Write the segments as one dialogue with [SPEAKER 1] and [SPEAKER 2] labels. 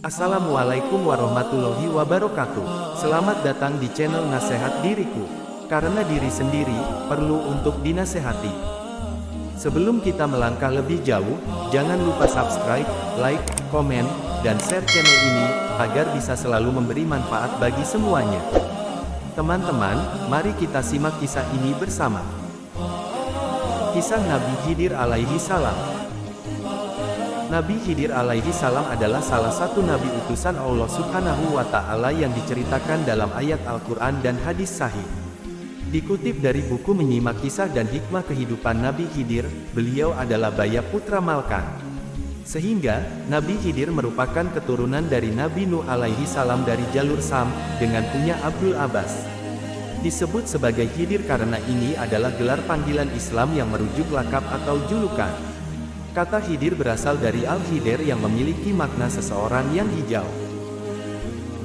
[SPEAKER 1] Assalamualaikum warahmatullahi wabarakatuh. Selamat datang di channel Nasihat Diriku. Karena diri sendiri perlu untuk dinasehati. Sebelum kita melangkah lebih jauh, jangan lupa subscribe, like, komen, dan share channel ini agar bisa selalu memberi manfaat bagi semuanya. Teman-teman, mari kita simak kisah ini bersama. Kisah Nabi Khidir alaihi salam. Nabi Khidir alaihi salam adalah salah satu nabi utusan Allah Subhanahu wa Ta'ala yang diceritakan dalam ayat Al-Quran dan hadis sahih. Dikutip dari buku Menyimak Kisah dan Hikmah Kehidupan Nabi Khidir, beliau adalah Baya putra Malkan. Sehingga, Nabi Khidir merupakan keturunan dari Nabi Nuh alaihi salam dari jalur Sam, dengan punya Abdul Abbas. Disebut sebagai Khidir karena ini adalah gelar panggilan Islam yang merujuk lakap atau julukan. Kata Khidir berasal dari Al-Khidir yang memiliki makna seseorang yang hijau.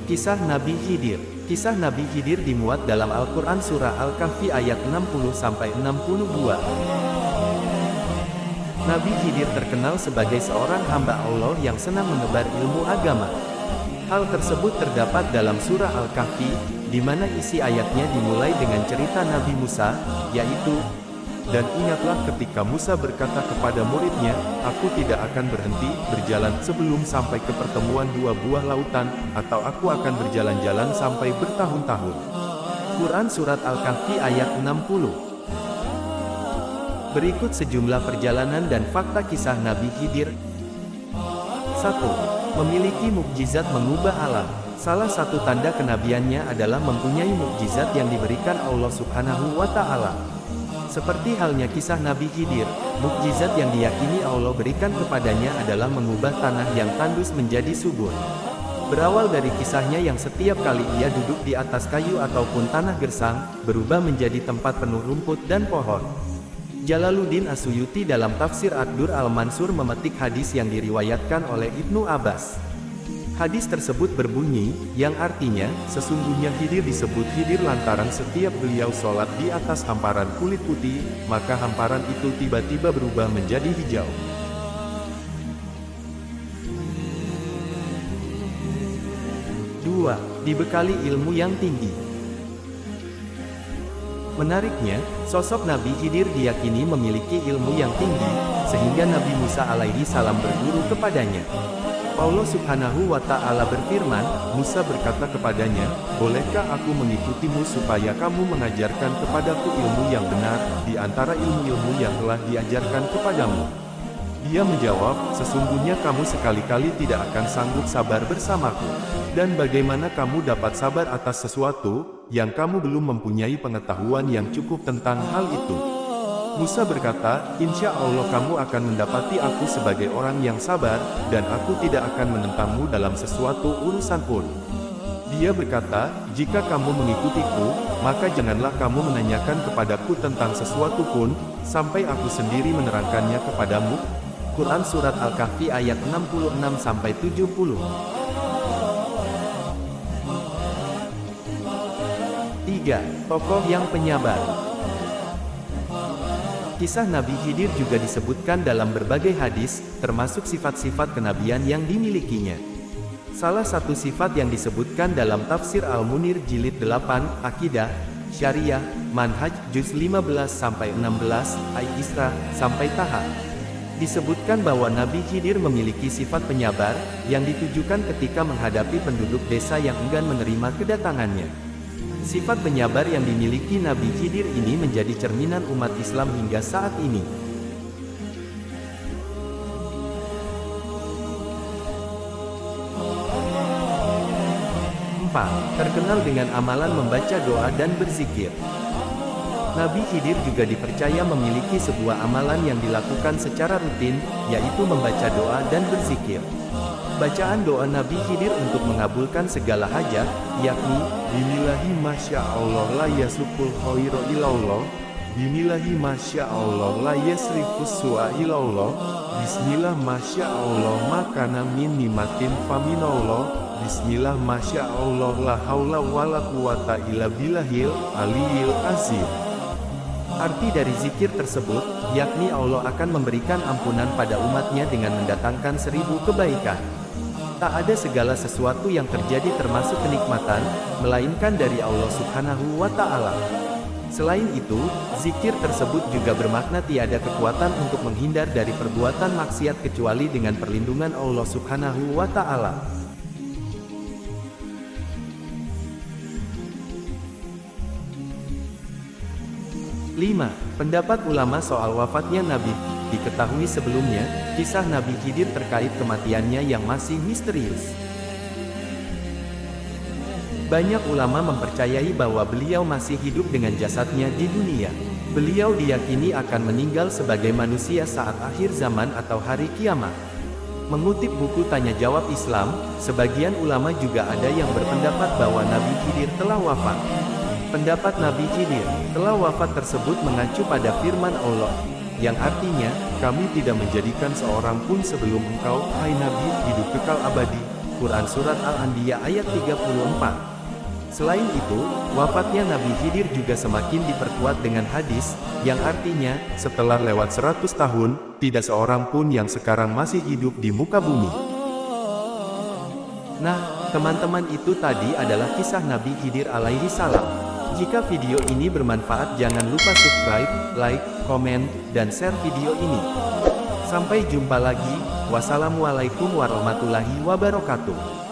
[SPEAKER 1] Kisah Nabi Khidir. Kisah Nabi Khidir dimuat dalam Al-Quran Surah Al-Kahfi ayat 60-62. Nabi Khidir terkenal sebagai seorang hamba Allah yang senang menebar ilmu agama. Hal tersebut terdapat dalam Surah Al-Kahfi, di mana isi ayatnya dimulai dengan cerita Nabi Musa, yaitu, "Dan ingatlah ketika Musa berkata kepada muridnya, aku tidak akan berhenti berjalan sebelum sampai ke pertemuan dua buah lautan, atau aku akan berjalan-jalan sampai bertahun-tahun." Quran Surat Al-Kahfi ayat 60. Berikut sejumlah perjalanan dan fakta kisah Nabi Khidir. 1. Memiliki mukjizat mengubah alam. Salah satu tanda kenabiannya adalah mempunyai mukjizat yang diberikan Allah Subhanahu wa Ta'ala. Seperti halnya kisah Nabi Khidir, mukjizat yang diyakini Allah berikan kepadanya adalah mengubah tanah yang tandus menjadi subur. Berawal dari kisahnya yang setiap kali ia duduk di atas kayu ataupun tanah gersang, berubah menjadi tempat penuh rumput dan pohon. Jalaluddin As-Suyuti dalam tafsir Ad-Dur Al-Mansur memetik hadis yang diriwayatkan oleh Ibnu Abbas. Hadis tersebut berbunyi, yang artinya, sesungguhnya Khidir disebut Khidir lantaran setiap beliau sholat di atas hamparan kulit putih, maka hamparan itu tiba-tiba berubah menjadi hijau. 2. Dibekali ilmu yang tinggi. Menariknya, sosok Nabi Khidir diyakini memiliki ilmu yang tinggi, sehingga Nabi Musa alaihi salam berguru kepadanya. Allah Subhanahu wa Ta'ala berfirman, Musa berkata kepadanya, bolehkah aku mengikutimu supaya kamu mengajarkan kepadaku ilmu yang benar, di antara ilmu-ilmu yang telah diajarkan kepadamu? Dia menjawab, sesungguhnya kamu sekali-kali tidak akan sanggup sabar bersamaku. Dan bagaimana kamu dapat sabar atas sesuatu, yang kamu belum mempunyai pengetahuan yang cukup tentang hal itu? Musa berkata, insya Allah kamu akan mendapati aku sebagai orang yang sabar, dan aku tidak akan menentangmu dalam sesuatu urusan pun. Dia berkata, jika kamu mengikutiku, maka janganlah kamu menanyakan kepadaku tentang sesuatu pun, sampai aku sendiri menerangkannya kepadamu. Quran Surat Al-Kahfi ayat 66-70. 3. Tokoh yang penyabar. Kisah Nabi Khidir juga disebutkan dalam berbagai hadis, termasuk sifat-sifat kenabian yang dimilikinya. Salah satu sifat yang disebutkan dalam tafsir Al-Munir jilid 8, Akidah, Syariah, Manhaj, juz 15-16, Al-Isra, sampai Taha. Disebutkan bahwa Nabi Khidir memiliki sifat penyabar, yang ditujukan ketika menghadapi penduduk desa yang enggan menerima kedatangannya. Sifat penyabar yang dimiliki Nabi Khidir ini menjadi cerminan umat Islam hingga saat ini. 4. Terkenal dengan amalan membaca doa dan berzikir. Nabi Khidir juga dipercaya memiliki sebuah amalan yang dilakukan secara rutin, yaitu membaca doa dan berzikir. Bacaan doa Nabi Khidir untuk mengabulkan segala hajat, yakni, Bismillahi masya Allah la yasukul khaira ilallah, Bismillahi masya Allah la yasrifus su'a ilallah, Bismillah masya Allah makana min nimatin faminallah, Bismillah masya Allah la haula wala quwata illa billahil aliyil azim. Arti dari zikir tersebut, yakni Allah akan memberikan ampunan pada umatnya dengan mendatangkan 1000 kebaikan. Tak ada segala sesuatu yang terjadi termasuk kenikmatan, melainkan dari Allah Subhanahu wa Ta'ala. Selain itu, zikir tersebut juga bermakna tiada kekuatan untuk menghindar dari perbuatan maksiat kecuali dengan perlindungan Allah Subhanahu wa Ta'ala. 5. Pendapat ulama soal wafatnya Nabi. Diketahui sebelumnya, kisah Nabi Khidir terkait kematiannya yang masih misterius. Banyak ulama mempercayai bahwa beliau masih hidup dengan jasadnya di dunia. Beliau diyakini akan meninggal sebagai manusia saat akhir zaman atau hari kiamat. Mengutip buku Tanya Jawab Islam, sebagian ulama juga ada yang berpendapat bahwa Nabi Khidir telah wafat. Pendapat Nabi Khidir telah wafat tersebut mengacu pada firman Allah, yang artinya, kami tidak menjadikan seorang pun sebelum engkau, hai Nabi, hidup kekal abadi. Quran Surat Al-Anbiya ayat 34. Selain itu, wafatnya Nabi Khidir juga semakin diperkuat dengan hadis, yang artinya, setelah lewat 100 tahun, tidak seorang pun yang sekarang masih hidup di muka bumi. Nah, teman-teman, itu tadi adalah kisah Nabi Khidir alaihi salam. Jika video ini bermanfaat, jangan lupa subscribe, like, komen, dan share video ini. Sampai jumpa lagi. Wassalamualaikum warahmatullahi wabarakatuh.